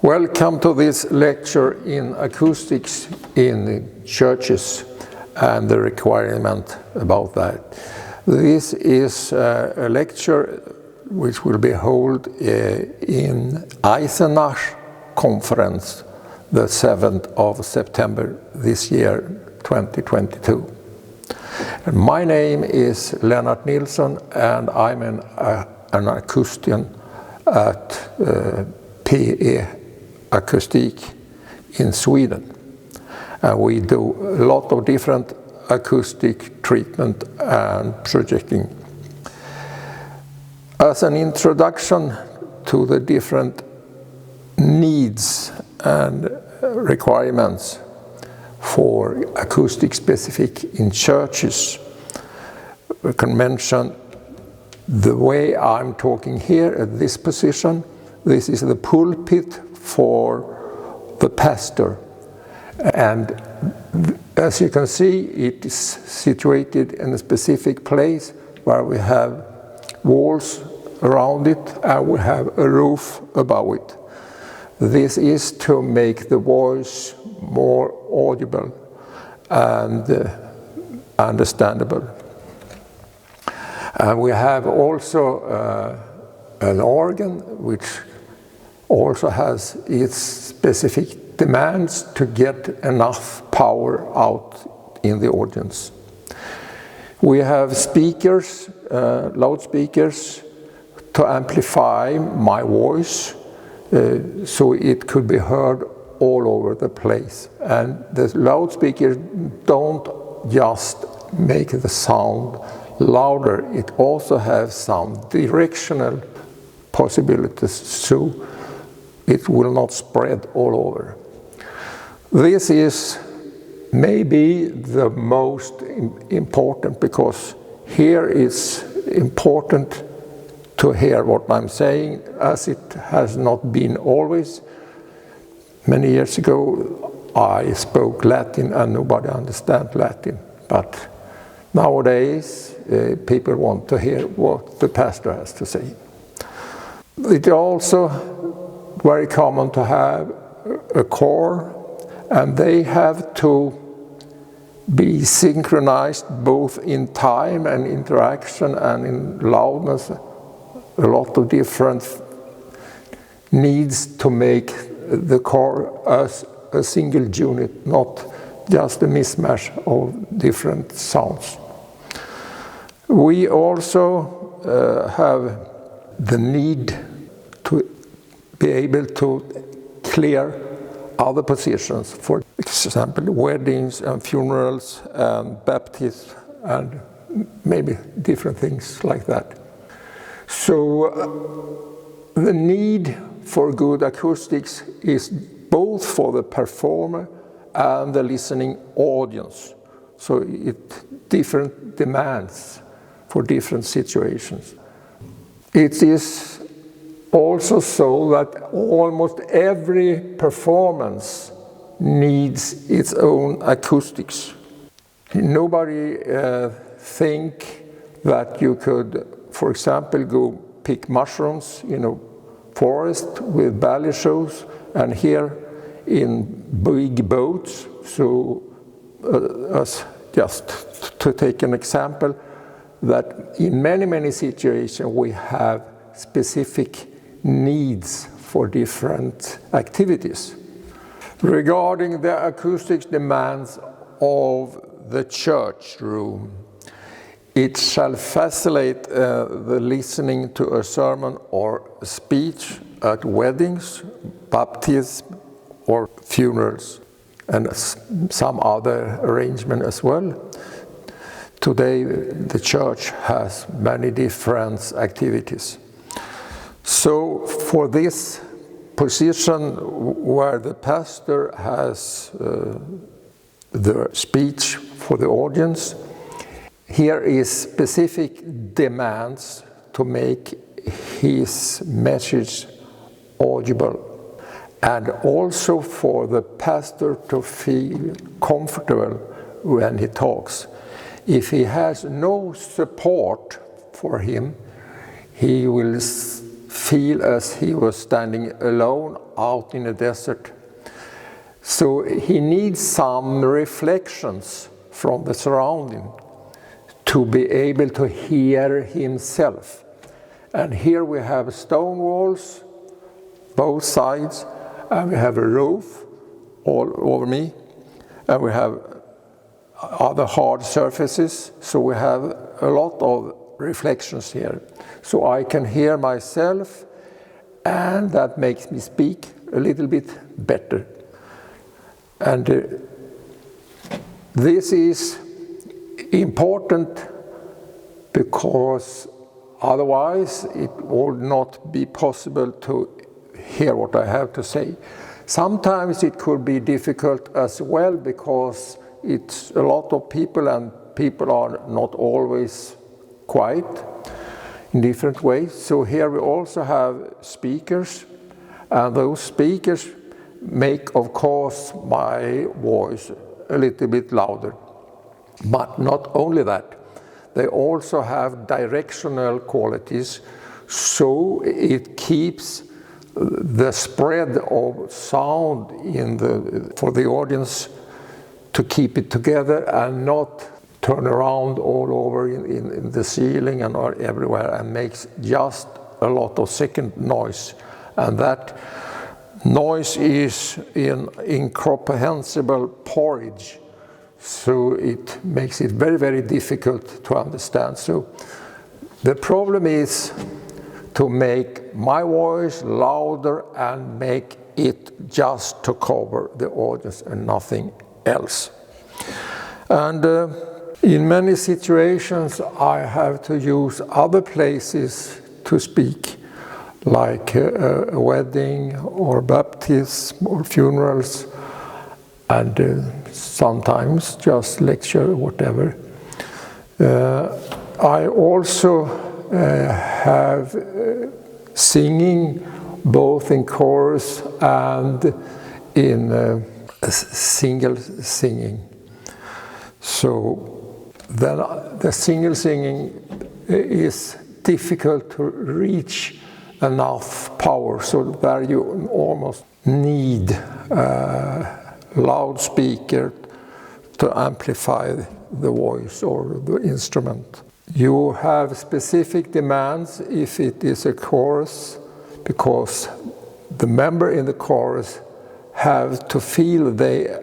Welcome to this lecture in acoustics in churches and the requirement about that. This is a lecture which will be held in Eisenach conference the 7th of September this year, 2022. And my name is Lennart Nilsson and I'm an acoustician at Akustik in Sweden. And we do a lot of different acoustic treatment and projecting. As an introduction to the different needs and requirements for acoustic specific in churches, we can mention the way I'm talking here at this position. This is the pulpit for the pastor, and as you can see, it is situated in a specific place where we have walls around it and we have a roof above it. This is to make the voice more audible and understandable. And we have also an organ which also has its specific demands to get enough power out in the audience. We have speakers, loudspeakers, to amplify my voice so it could be heard all over the place. And the loudspeakers don't just make the sound louder, it also has some directional possibilities so it will not spread all over. This is maybe the most important, because here it's important to hear what I'm saying, as it has not been always. Many years ago I spoke Latin and nobody understands Latin, but nowadays people want to hear what the pastor has to say. It's also very common to have a core, and they have to be synchronized both in time and interaction and in loudness. A lot of different needs to make the core as a single unit, not just a mismatch of different sounds. We also have the need to be able to clear other positions, for example weddings and funerals and baptisms and maybe different things like that. So the need for good acoustics is both for the performer and the listening audience. So it different demands for different situations. It is also so that almost every performance needs its own acoustics. Nobody think that you could, for example, go pick mushrooms in a forest with ballet shows and here in big boats. So just to take an example, that in many situations we have specific needs for different activities. Regarding the acoustics demands of the church room, it shall facilitate the listening to a sermon or a speech at weddings, baptisms or funerals, and some other arrangement as well. Today the church has many different activities. So for this position where the pastor has the speech for the audience, here is specific demands to make his message audible, and also for the pastor to feel comfortable when he talks. If he has no support for him, he will feel as he was standing alone out in the desert. So he needs some reflections from the surrounding to be able to hear himself. And here we have stone walls, both sides, and we have a roof all over me, and we have other hard surfaces, so we have a lot of reflections here. So I can hear myself, and that makes me speak a little bit better. And this is important because otherwise it would not be possible to hear what I have to say. Sometimes it could be difficult as well because it's a lot of people and people are not always quiet in different ways. So here we also have speakers, and those speakers make, of course, my voice a little bit louder. But not only that, they also have directional qualities, so it keeps the spread of sound for the audience to keep it together and not turn around all over in the ceiling and everywhere and makes just a lot of second noise. And that noise is in incomprehensible porridge, so it makes it very, very difficult to understand. So the problem is to make my voice louder and make it just to cover the audience and nothing else. And in many situations I have to use other places to speak, like a wedding or baptism or funerals, and sometimes just lecture, whatever. I also have singing both in chorus and in single singing. So then the single singing is difficult to reach enough power, so there you almost need a loudspeaker to amplify the voice or the instrument. You have specific demands if it is a chorus, because the member in the chorus have to feel they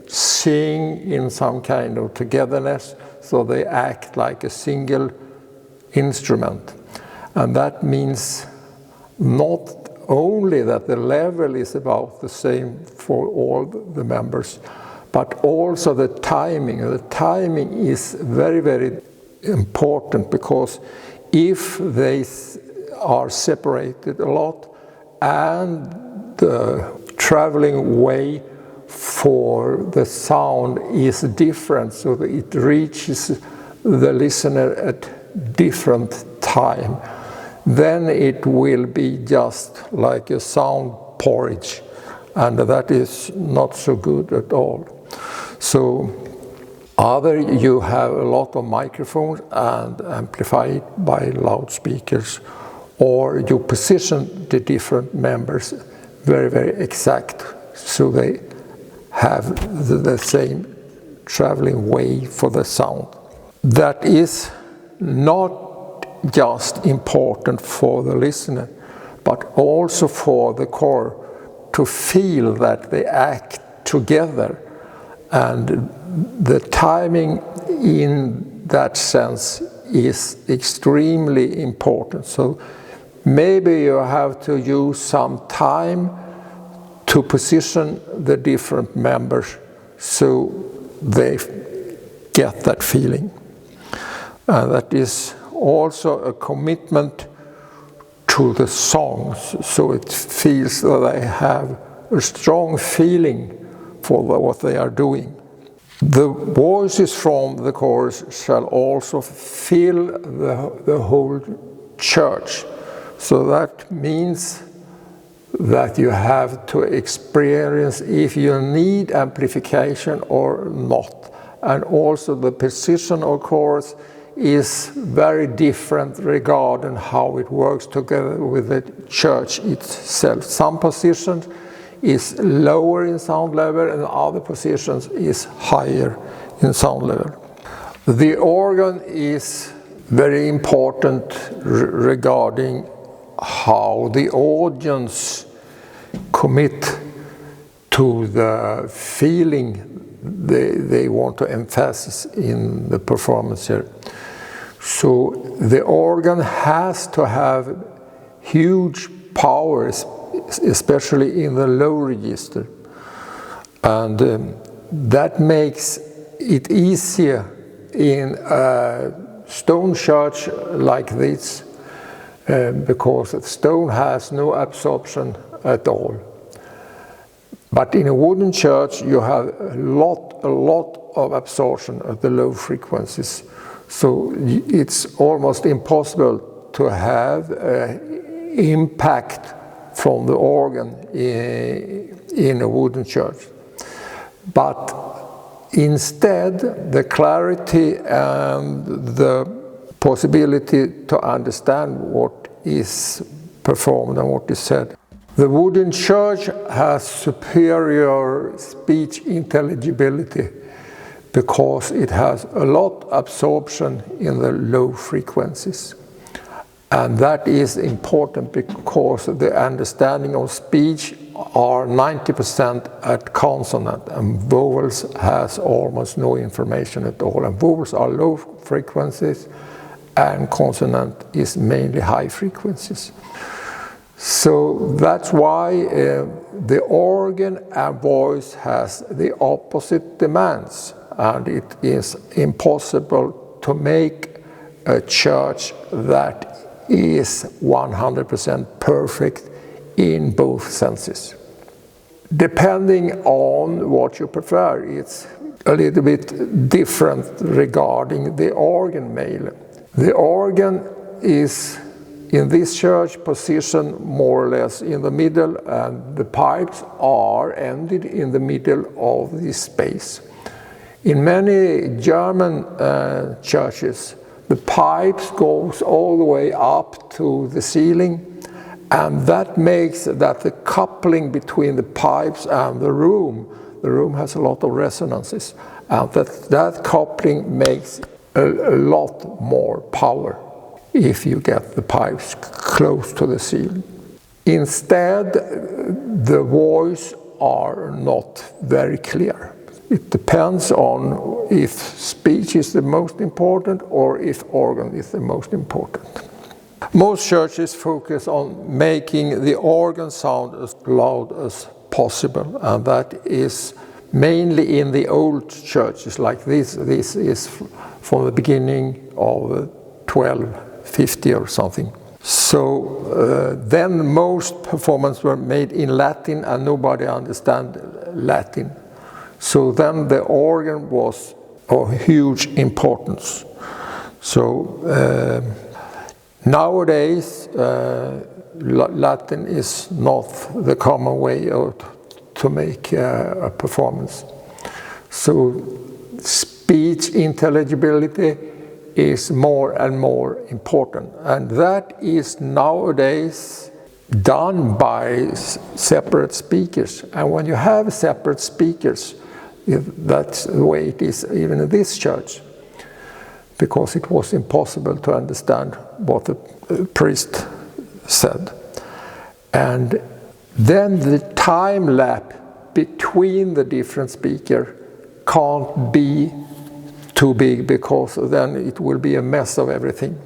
sing in some kind of togetherness, so they act like a single instrument. And that means not only that the level is about the same for all the members, but also the timing. The timing is very, very important, because if they are separated a lot and the traveling way for the sound is different, so that it reaches the listener at different time, then it will be just like a sound porridge, and that is not so good at all. So either you have a lot of microphones and amplify it by loudspeakers, or you position the different members very, very exact, so they have the same traveling way for the sound. That is not just important for the listener, but also for the choir to feel that they act together. And the timing in that sense is extremely important. So maybe you have to use some time to position the different members so they get that feeling. That is also a commitment to the songs, so it feels that they have a strong feeling for what they are doing. The voices from the chorus shall also fill the whole church. So that means that you have to experience if you need amplification or not. And also the position of chorus is very different regarding how it works together with the church itself. Some positions is lower in sound level and other positions is higher in sound level. The organ is very important regarding how the audience commit to the feeling they want to emphasize in the performance here. So the organ has to have huge powers, especially in the low register, and that makes it easier in a stone church like this, because the stone has no absorption at all. But in a wooden church you have a lot of absorption at the low frequencies, so it's almost impossible to have impact from the organ in a wooden church. But instead, the clarity and the possibility to understand what is performed and what is said. The wooden church has superior speech intelligibility because it has a lot of absorption in the low frequencies. And that is important because the understanding of speech are 90% at consonant, and vowels has almost no information at all. And vowels are low frequencies and consonant is mainly high frequencies. So that's why the organ and voice has the opposite demands, and it is impossible to make a church that is 100% perfect in both senses. Depending on what you prefer, it's a little bit different regarding the organ male. The organ is in this church positioned more or less in the middle, and the pipes are ended in the middle of this space. In many German churches, the pipes goes all the way up to the ceiling, and that makes that the coupling between the pipes and the room has a lot of resonances, and that coupling makes a lot more power if you get the pipes close to the ceiling. Instead, the voice are not very clear. It depends on if speech is the most important or if organ is the most important. Most churches focus on making the organ sound as loud as possible, and that is mainly in the old churches like this. This is from the beginning of 1250 or something. So then most performances were made in Latin, and nobody understand Latin. So then the organ was of huge importance. So nowadays Latin is not the common way to make a performance. So speech intelligibility is more and more important, and that is nowadays done by separate speakers. And when you have separate speakers, that's the way it is even in this church, because it was impossible to understand what the priest said. And then the time lapse between the different speakers can't be too big, because then it will be a mess of everything.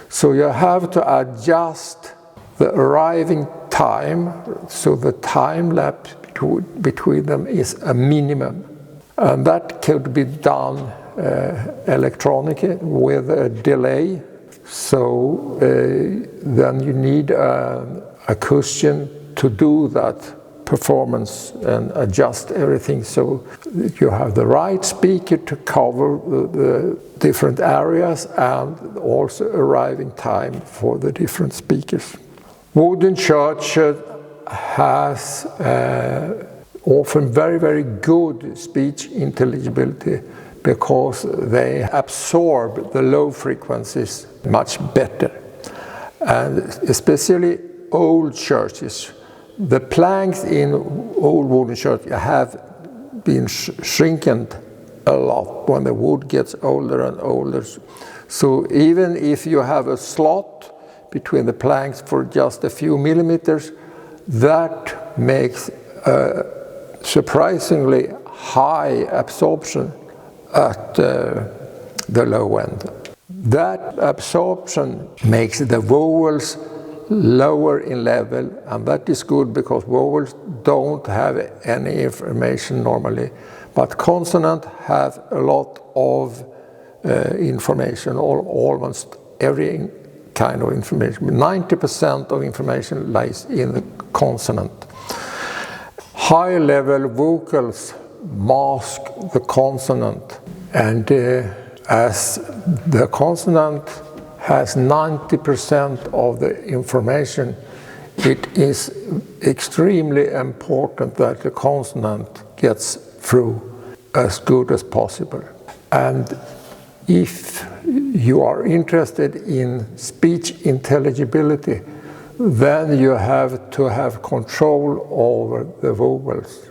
So you have to adjust the arriving time, so the time lapse between them is a minimum. And that could be done electronically with a delay. So then you need an acoustician to do that performance and adjust everything so that you have the right speaker to cover the different areas and also arriving time for the different speakers. Wooden church has often very, very good speech intelligibility because they absorb the low frequencies much better. And especially old churches, The planks in old wooden church have been shrinking a lot when the wood gets older and older. So even if you have a slot between the planks for just a few millimeters, that makes a surprisingly high absorption at the low end. That absorption makes the vowels lower in level, and that is good because vowels don't have any information normally, but consonants have a lot of information, almost every kind of information. 90% of information lies in the consonant. High level vocals mask the consonant, and as the consonant has 90% of the information, it is extremely important that the consonant gets through as good as possible. And if you are interested in speech intelligibility, then you have to have control over the vowels.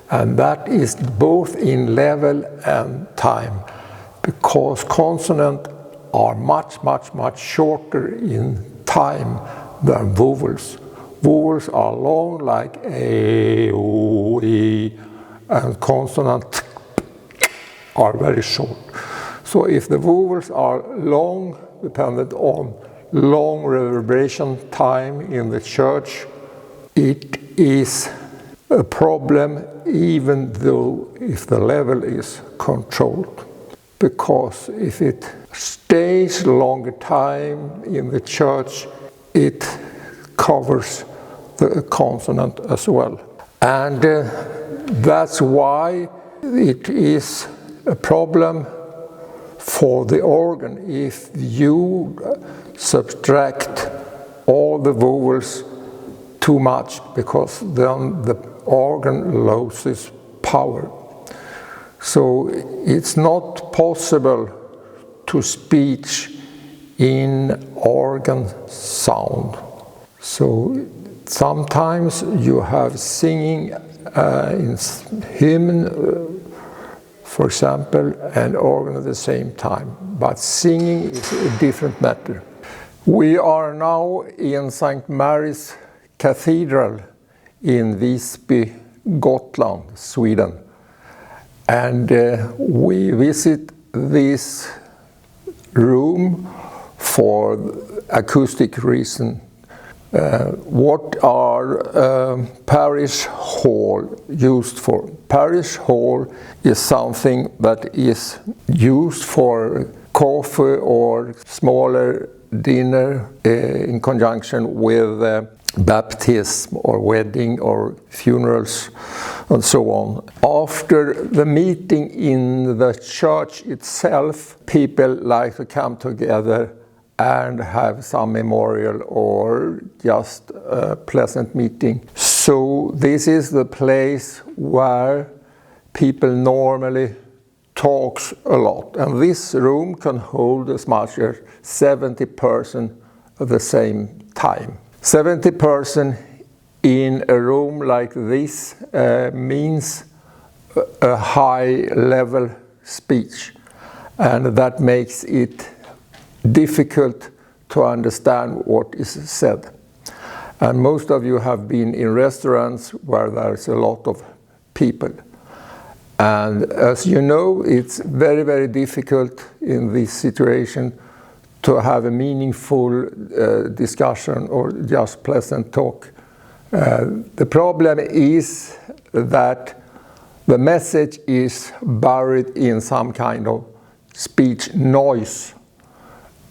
And that is both in level and time, because consonants are much shorter in time than vowels. Vowels are long, like A, O, E, and consonants are very short. So if the vowels are long, dependent on long reverberation time in the church, it is a problem even though if the level is controlled. Because if it stays longer time in the church, it covers the consonant as well. And that's why it is a problem for the organ if you subtract all the vowels too much, because then the organ loses power. So it's not possible to speak in organ sound. So sometimes you have singing in hymn, for example, and organ at the same time. But singing is a different matter. We are now in St. Mary's Cathedral in Visby, Gotland, Sweden. And we visit this room for acoustic reason. What are parish hall used for? Parish hall is something that is used for coffee or smaller dinner in conjunction with baptism or wedding or funerals and so on. After the meeting in the church itself, people like to come together and have some memorial or just a pleasant meeting. So this is the place where people normally talks a lot. And this room can hold as much as 70 persons at the same time. 70 persons in a room like this means a high level speech, and that makes it difficult to understand what is said. And most of you have been in restaurants where there's a lot of people. And as you know, it's very difficult in this situation to have a meaningful discussion or just pleasant talk. The problem is that the message is buried in some kind of speech noise,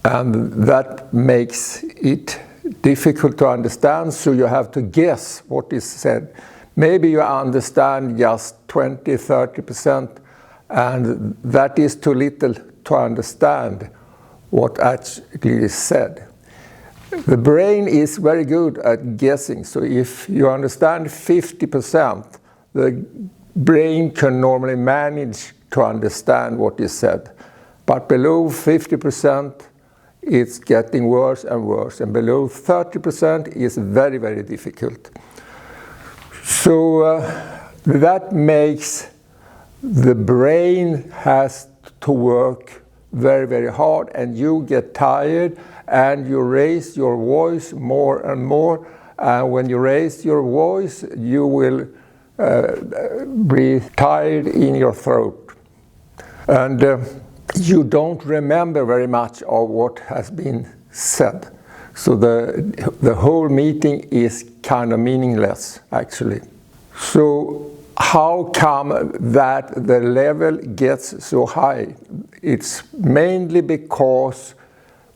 and that makes it difficult to understand, so you have to guess what is said. Maybe you understand just 20–30%, and that is too little to understand what actually is said. The brain is very good at guessing, so if you understand 50%, the brain can normally manage to understand what is said. But below 50%, it's getting worse and worse, and below 30% is very difficult. So that makes the brain has to work very, very hard, and you get tired and you raise your voice more and more. And when you raise your voice, you will be tired in your throat. And you don't remember very much of what has been said. So the whole meeting is kind of meaningless, actually. So how come that the level gets so high? It's mainly because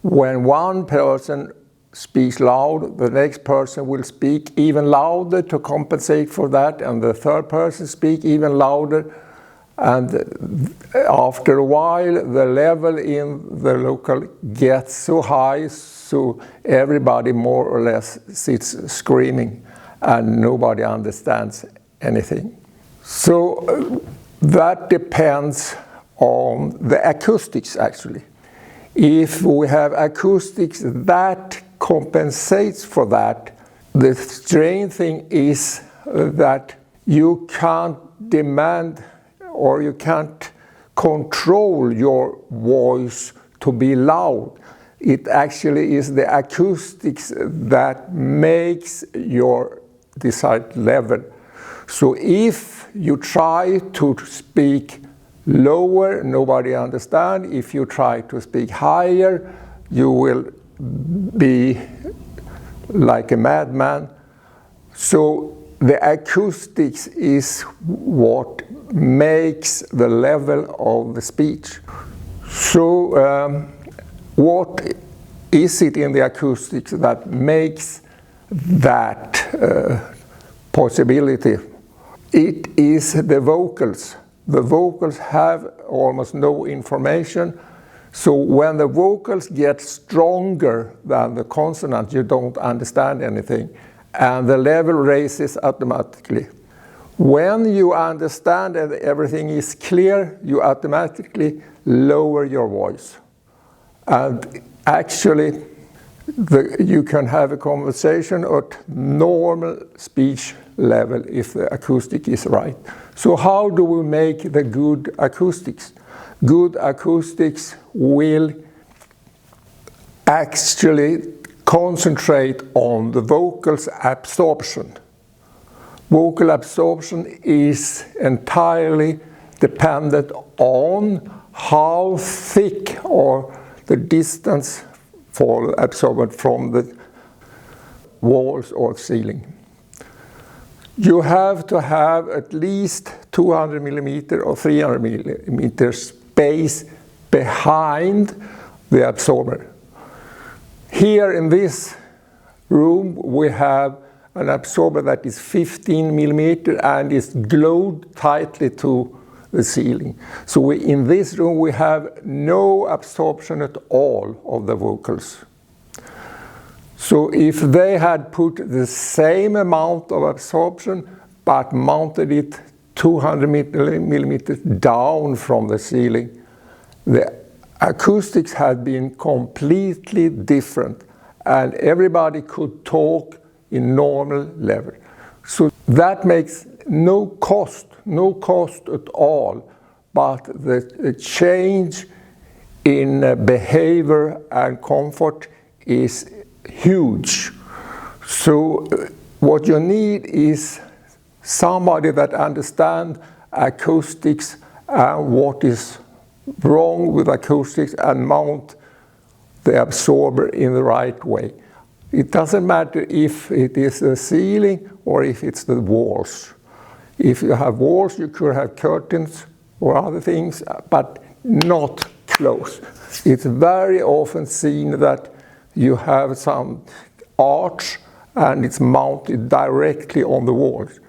when one person speaks loud, the next person will speak even louder to compensate for that, and the third person speak even louder. And after a while, the level in the local gets so high, so everybody more or less sits screaming and nobody understands anything. So that depends on the acoustics, actually. If we have acoustics that compensates for that, the strange thing is that you can't demand or you can't control your voice to be loud. It actually is the acoustics that makes your desired level. So if you try to speak lower, nobody understands. If you try to speak higher, you will be like a madman. So the acoustics is what makes the level of the speech. So what is it in the acoustics that makes that possibility? It is the vocals. The vocals have almost no information. So when the vocals get stronger than the consonant, you don't understand anything, and the level raises automatically. When you understand and everything is clear, you automatically lower your voice. And actually, you can have a conversation at normal speech level if the acoustic is right. So how do we make the good acoustics? Good acoustics will actually concentrate on the vocals absorption. Vocal absorption is entirely dependent on how thick or the distance for absorbed from the walls or ceiling. You have to have at least 200 millimeter or 300 millimeter space behind the absorber. Here in this room we have an absorber that is 15 millimeter and is glued tightly to the ceiling. So in this room we have no absorption at all of the vocals. So if they had put the same amount of absorption but mounted it 200 millimeters down from the ceiling, the acoustics had been completely different and everybody could talk in normal level. So that makes no cost at all, but the change in behavior and comfort is huge. So what you need is somebody that understands acoustics and what is wrong with acoustics and mount the absorber in the right way. It doesn't matter if it is the ceiling or if it's the walls. If you have walls, you could have curtains or other things, but not close. It's very often seen that you have some arch and it's mounted directly on the walls.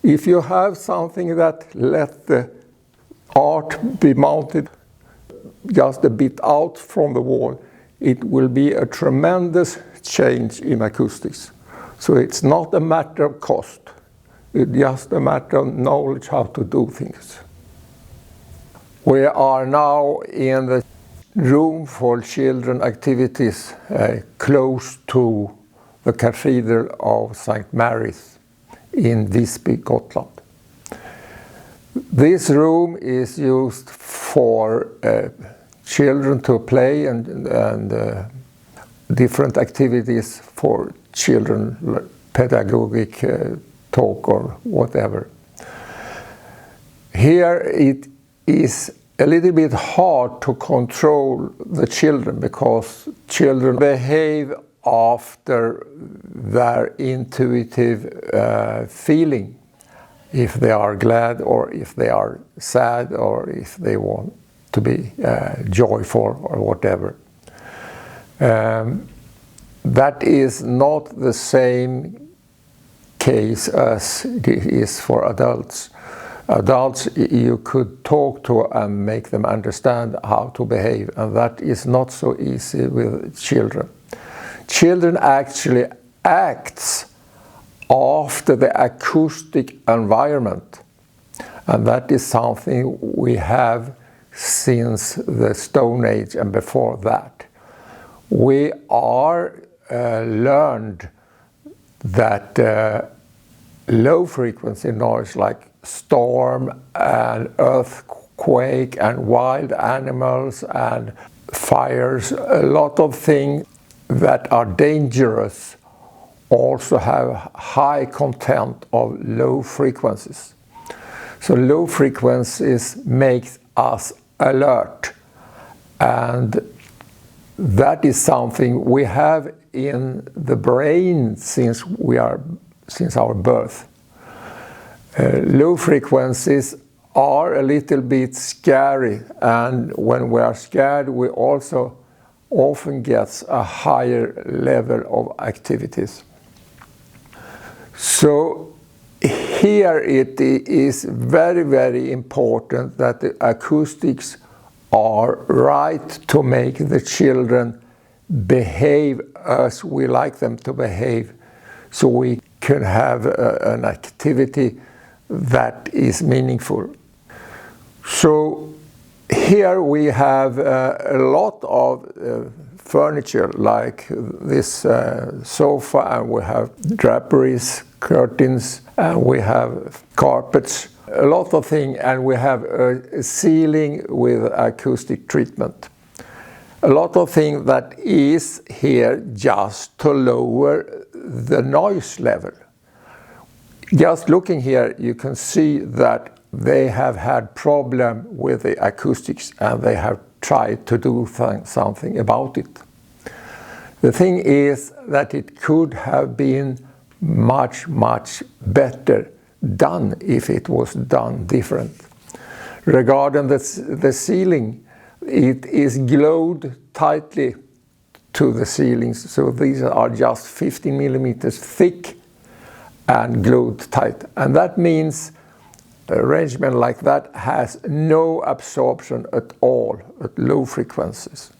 If you have something that let the arch be mounted just a bit out from the wall, it will be a tremendous change in acoustics. So it's not a matter of cost, it's just a matter of knowledge how to do things. We are now in the room for children activities close to the Cathedral of St. Mary's in Visby, Gotland. This room is used for children to play and different activities for children, pedagogic talk or whatever. Here it is a little bit hard to control the children because children behave after their intuitive feeling, if they are glad or if they are sad or if they want to be joyful or whatever. That is not the same case as it is for adults. Adults you could talk to and make them understand how to behave, and that is not so easy with children. Children actually act after the acoustic environment, and that is something we have since the Stone Age and before that. We are learned that low frequency noise like storm and earthquake and wild animals and fires, a lot of things that are dangerous also have high content of low frequencies. So low frequencies makes us alert, and that is something we have in the brain since our birth. Low frequencies are a little bit scary, and when we are scared we also often get a higher level of activities. So here it is very, very important that the acoustics are right to make the children behave as we like them to behave, so we can have an activity that is meaningful. So here we have a lot of furniture like this sofa, and we have draperies, curtains, and we have carpets, a lot of things, and we have a ceiling with acoustic treatment. A lot of things that is here just to lower the noise level. Just looking here you can see that they have had problem with the acoustics and they have tried to do something about it. The thing is that it could have been much, much better done if it was done different. Regarding the ceiling, it is glued tightly to the ceilings, so these are just 15 millimeters thick and glued tight, and that means arrangement like that has no absorption at all at low frequencies.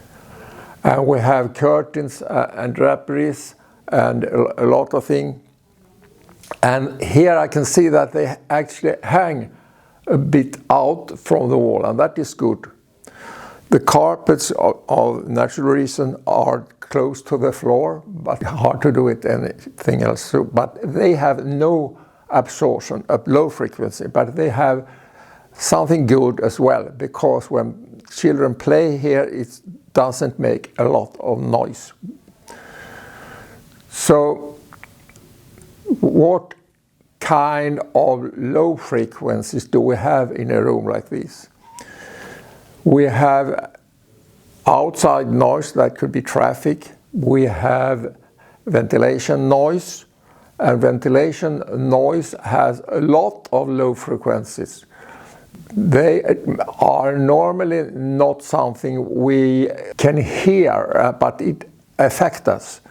And we have curtains and draperies and a lot of things, and here I can see that they actually hang a bit out from the wall, and that is good. The carpets of natural reason are close to the floor, but hard to do it anything else. So, but they have no absorption at low frequency, but they have something good as well, because when children play here it doesn't make a lot of noise. So what kind of low frequencies do we have in a room like this? We have outside noise, that could be traffic. We have ventilation noise, and ventilation noise has a lot of low frequencies. They are normally not something we can hear, but it affects us.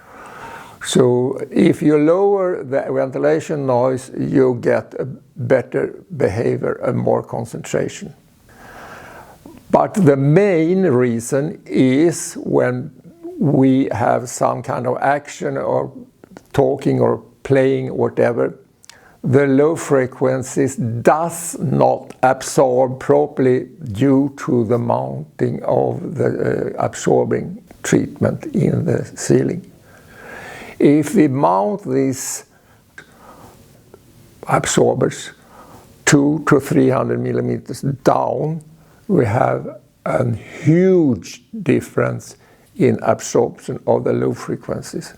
So if you lower the ventilation noise, you get a better behavior and more concentration. But the main reason is when we have some kind of action or talking or playing, whatever, the low frequencies does not absorb properly due to the mounting of the absorbing treatment in the ceiling. If we mount this absorbers 200 to 300 millimeters down, we have a huge difference in absorption of the low frequencies.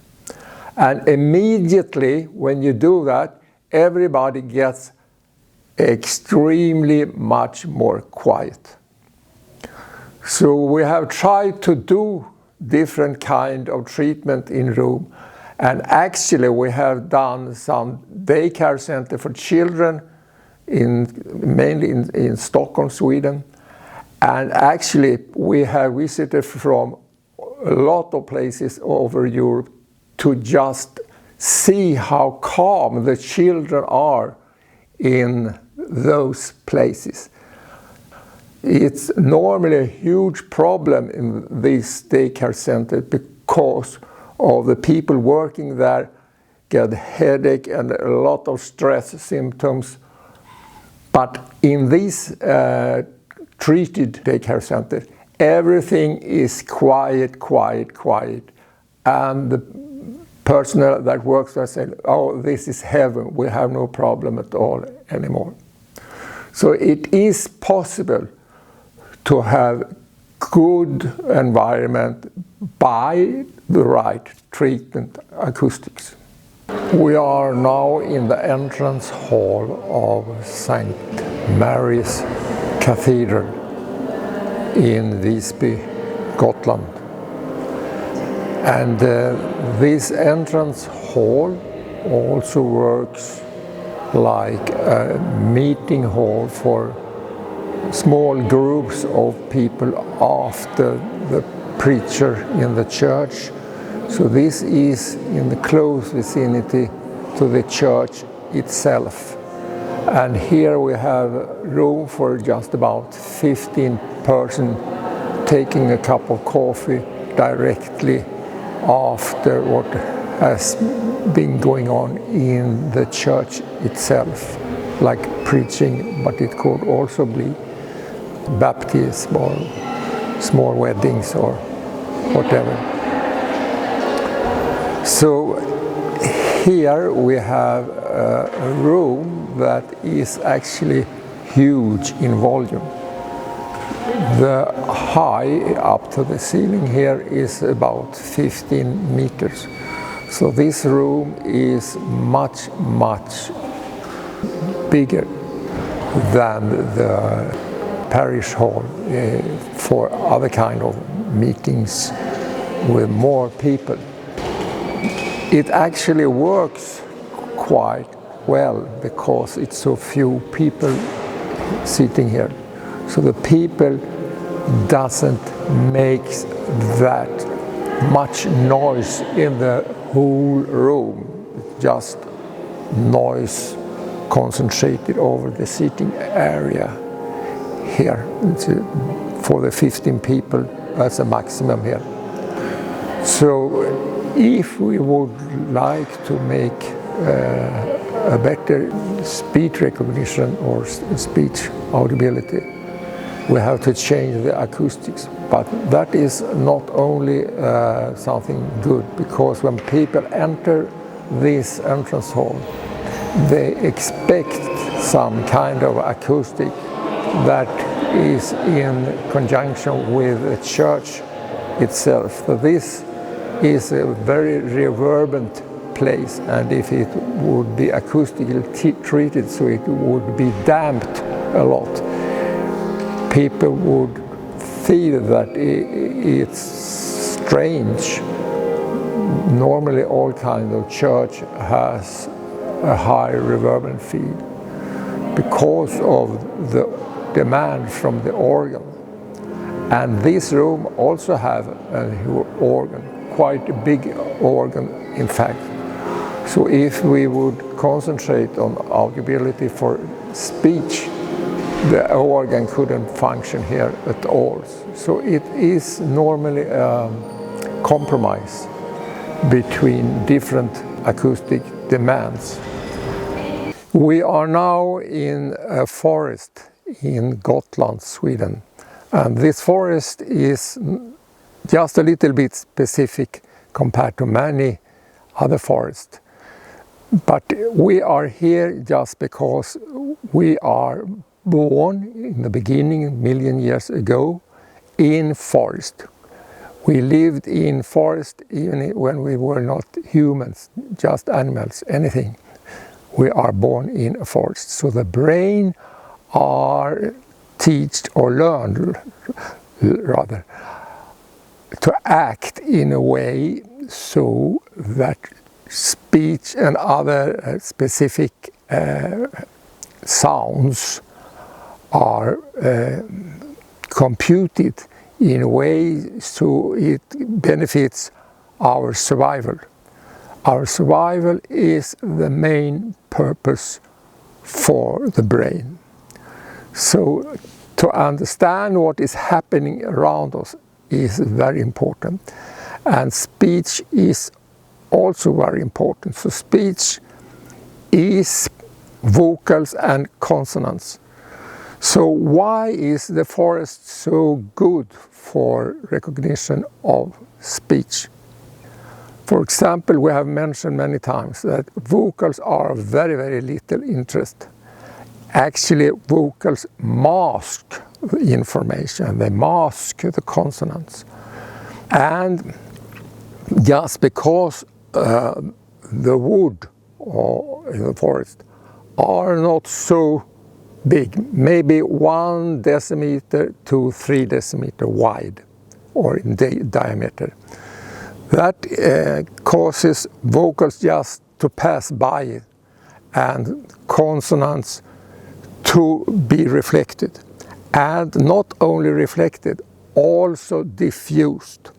And immediately when you do that, everybody gets extremely much more quiet. So we have tried to do different kind of treatment in room, and actually we have done some daycare center for children mainly in Stockholm, Sweden, and actually we have visited from a lot of places over Europe to just see how calm the children are in those places. It's normally a huge problem in these daycare centers because of the people working there get headache and a lot of stress symptoms. But in these treated daycare centers, everything is quiet, quiet, quiet. And the personnel that works there say, oh, this is heaven, we have no problem at all anymore. So it is possible to have good environment by the right treatment acoustics. We are now in the entrance hall of St. Mary's Cathedral in Visby, Gotland. And this entrance hall also works like a meeting hall for small groups of people after the preacher in the church. So this is in the close vicinity to the church itself. And here we have room for just about 15 persons taking a cup of coffee directly after what has been going on in the church itself, like preaching, but it could also be baptism or small weddings or whatever. So here we have a room that is actually huge in volume. The height up to the ceiling here is about 15 meters. So this room is much, much bigger than the parish hall for other kind of meetings with more people. It actually works quite well because it's so few people sitting here. So the people doesn't make that much noise in the whole room, just noise concentrated over the seating area here. For the 15 people, that's a maximum here. So if we would like to make a better speech recognition or speech audibility, we have to change the acoustics. But that is not only something good, because when people enter this entrance hall, they expect some kind of acoustic that is in conjunction with the church itself. So this is a very reverberant place, and if it would be acoustically treated so it would be damped a lot, people would feel that it's strange. Normally all kinds of church has a high reverberant field because of the demand from the organ. And this room also have an organ, quite a big organ in fact. So if we would concentrate on audibility for speech, the organ couldn't function here at all. So it is normally a compromise between different acoustic demands. We are now in a forest in Gotland, Sweden. And this forest is just a little bit specific compared to many other forests. But we are here just because we are born in the beginning, a million years ago, in forest. We lived in forest even when we were not humans, just animals, anything. We are born in a forest. So the brain are taught or learned, rather, to act in a way so that speech and other specific sounds are computed in a way so it benefits our survival. Our survival is the main purpose for the brain. So to understand what is happening around us is very important. And speech is also very important. So speech is vocals and consonants. So why is the forest so good for recognition of speech? For example, we have mentioned many times that vocals are of very, very little interest. Actually, vocals mask the information, they mask the consonants. And just because the wood in the forest are not so big, maybe 1 decimeter to 3 decimeter wide or in diameter, that causes vocals just to pass by and consonants to be reflected, and not only reflected, also diffused.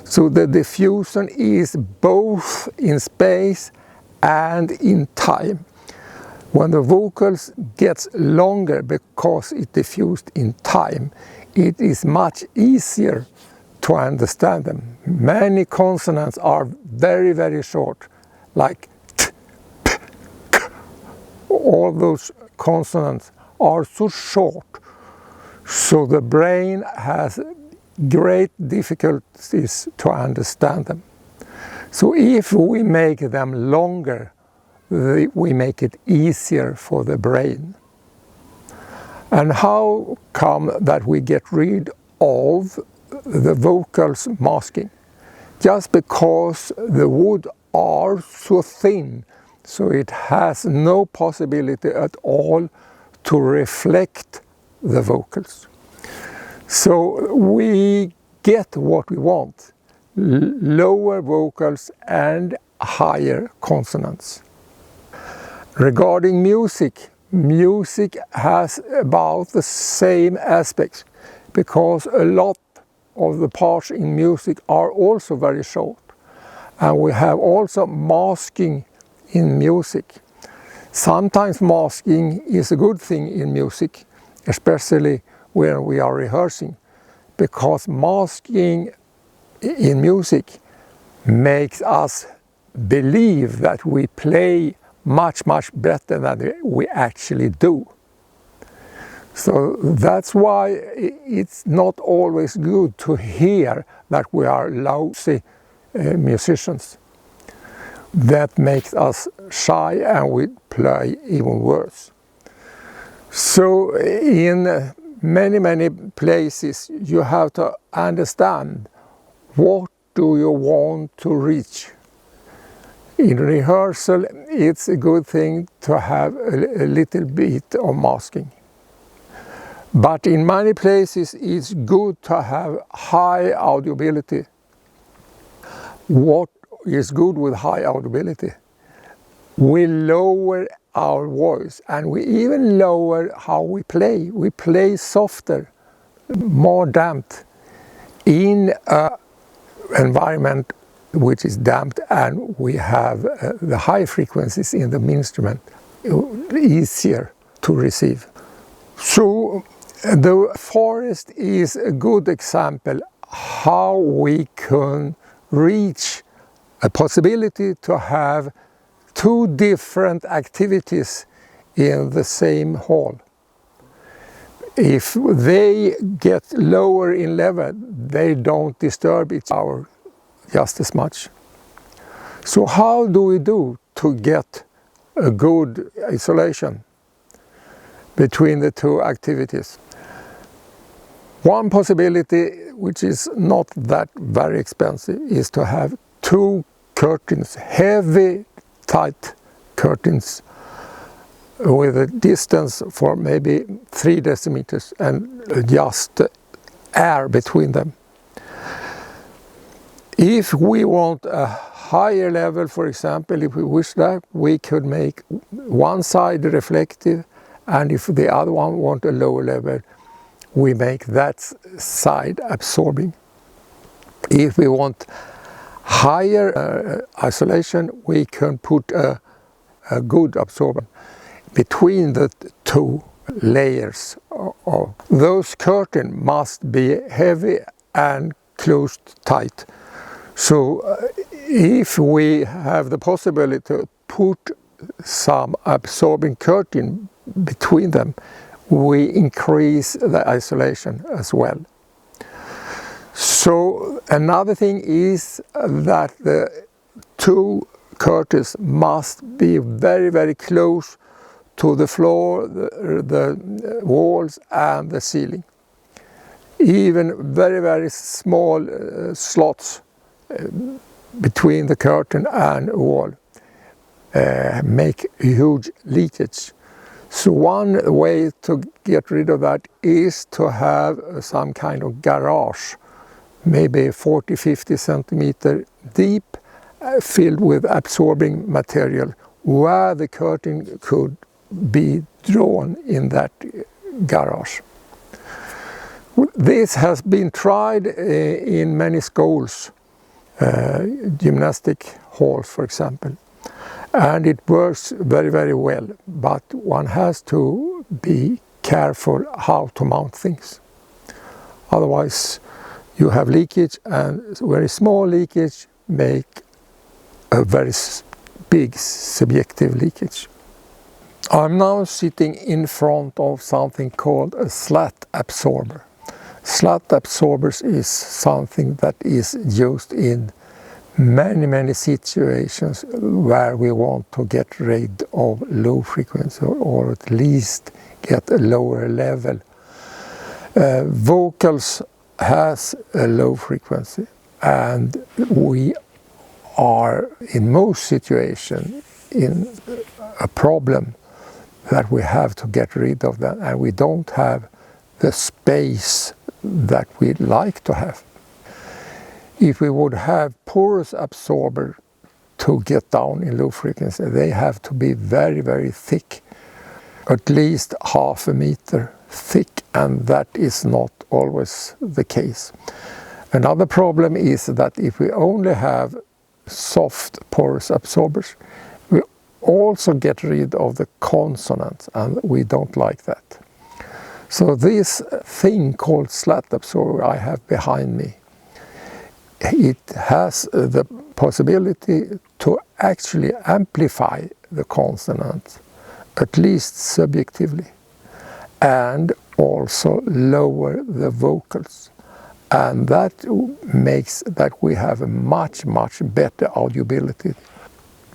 So the diffusion is both in space and in time. When the vocals gets longer because it diffused in time, it is much easier to understand them. Many consonants are very, very short, like t, p, k. All those consonants are so short, so the brain has great difficulties to understand them. So if we make them longer, we make it easier for the brain. And how come that we get rid of the vocals masking? Just because the wood are so thin, so it has no possibility at all to reflect the vocals. So we get what we want, lower vocals and higher consonants. Regarding music, music has about the same aspects, because a lot of the parts in music are also very short. And we have also masking in music. Sometimes masking is a good thing in music, especially when we are rehearsing, because masking in music makes us believe that we play much, much better than we actually do. So that's why it's not always good to hear that we are lousy musicians. That makes us shy and we play even worse. So in many, many places you have to understand what do you want to reach. In rehearsal, it's a good thing to have a little bit of masking. But in many places, it's good to have high audibility. What is good with high audibility? We lower our voice, and we even lower how we play. We play softer, more damped, in an environment which is damped, and we have the high frequencies in the instrument easier to receive. So the forest is a good example how we can reach a possibility to have 2 different activities in the same hall. If they get lower in level, they don't disturb each other just as much. So how do we do to get a good isolation between the two activities. One possibility, which is not that very expensive, is to have two curtains, heavy, tight curtains with a distance for maybe 3 decimeters and just air between them. If we want a higher level, for example, if we wish that, we could make one side reflective, and if the other one want a lower level, we make that side absorbing. If we want higher isolation, we can put a good absorber between the two layers. Those curtains must be heavy and closed tight. So if we have the possibility to put some absorbing curtain between them, we increase the isolation as well. So another thing is that the two curtains must be very, very close to the floor, the walls and the ceiling. Even very, very small slots between the curtain and wall make huge leakage. So one way to get rid of that is to have some kind of garage, maybe 40-50 centimeter deep, filled with absorbing material, where the curtain could be drawn in that garage. This has been tried in many schools, gymnastic halls for example, and it works very, very well, but one has to be careful how to mount things. Otherwise you have leakage, and very small leakage make a very big subjective leakage. I'm now sitting in front of something called a slat absorber. Slat absorbers is something that is used in many, many situations where we want to get rid of low frequency, or at least get a lower level. Vocals has a low frequency, and we are in most situations in a problem that we have to get rid of that, and we don't have the space that we'd like to have. If we would have porous absorber to get down in low frequency, they have to be very, very thick, at least 0.5 meter thick, and that is not always the case. Another problem is that if we only have soft porous absorbers, we also get rid of the consonants, and we don't like that. So this thing called slat absorber I have behind me, it has the possibility to actually amplify the consonants, at least subjectively, and also lower the vocals. And that makes that we have a much, much better audibility,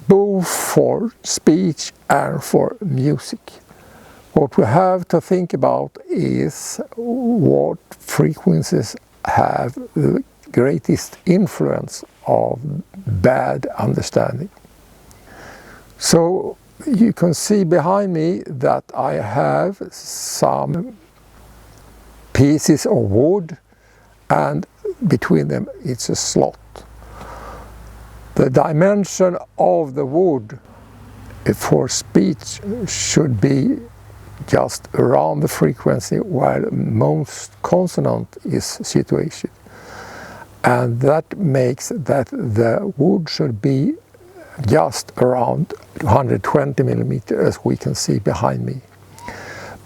both for speech and for music. What we have to think about is what frequencies have the greatest influence of bad understanding. So you can see behind me that I have some pieces of wood, and between them it's a slot. The dimension of the wood for speech should be just around the frequency where most consonant is situated. And that makes that the wood should be just around 120 millimeters, as we can see behind me.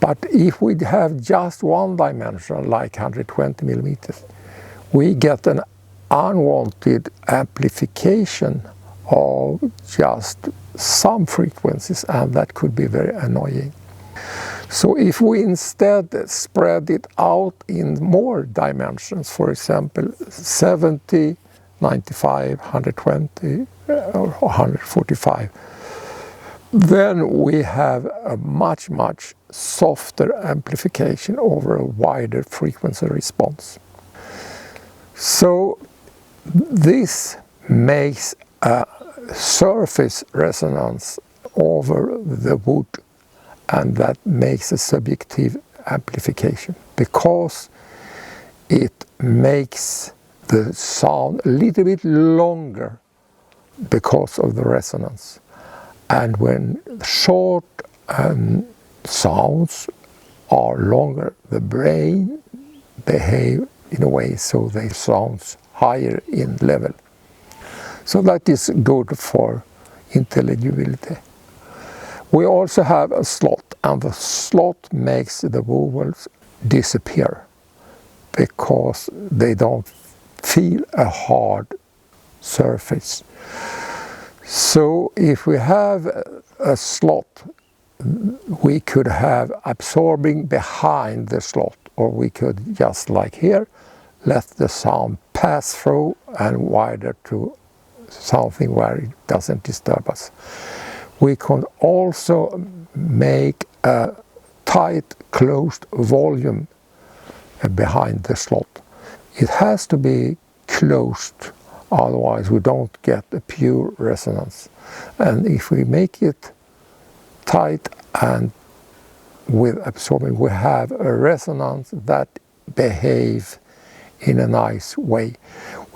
But if we have just one dimension, like 120 millimeters, we get an unwanted amplification of just some frequencies, and that could be very annoying. So if we instead spread it out in more dimensions, for example 70, 95, 120 or 145, Then we have a much softer amplification over a wider frequency response. So this makes a surface resonance over the wood, and that makes a subjective amplification because it makes the sound a little bit longer because of the resonance. And when short sounds are longer, the brain behave in a way so they sound higher in level. So that is good for intelligibility. We also have a slot, and the slot makes the vowels disappear because they don't feel a hard surface. So if we have a slot, we could have absorbing behind the slot, or we could just like here, let the sound pass through and wider to something where it doesn't disturb us. We can also make a tight closed volume behind the slot. It has to be closed, otherwise we don't get a pure resonance. And if we make it tight and with absorbing, we have a resonance that behaves in a nice way.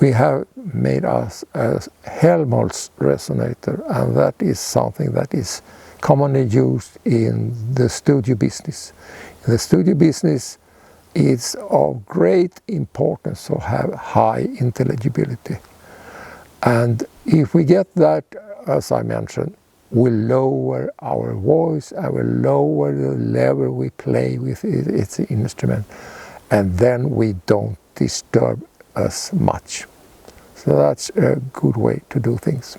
We have made us a Helmholtz resonator, and that is something that is commonly used in the studio business. In the studio business, it's of great importance to have high intelligibility. And if we get that, as I mentioned, we lower our voice, and we lower the level we play with its instrument, and then we don't disturb as much. So that's a good way to do things.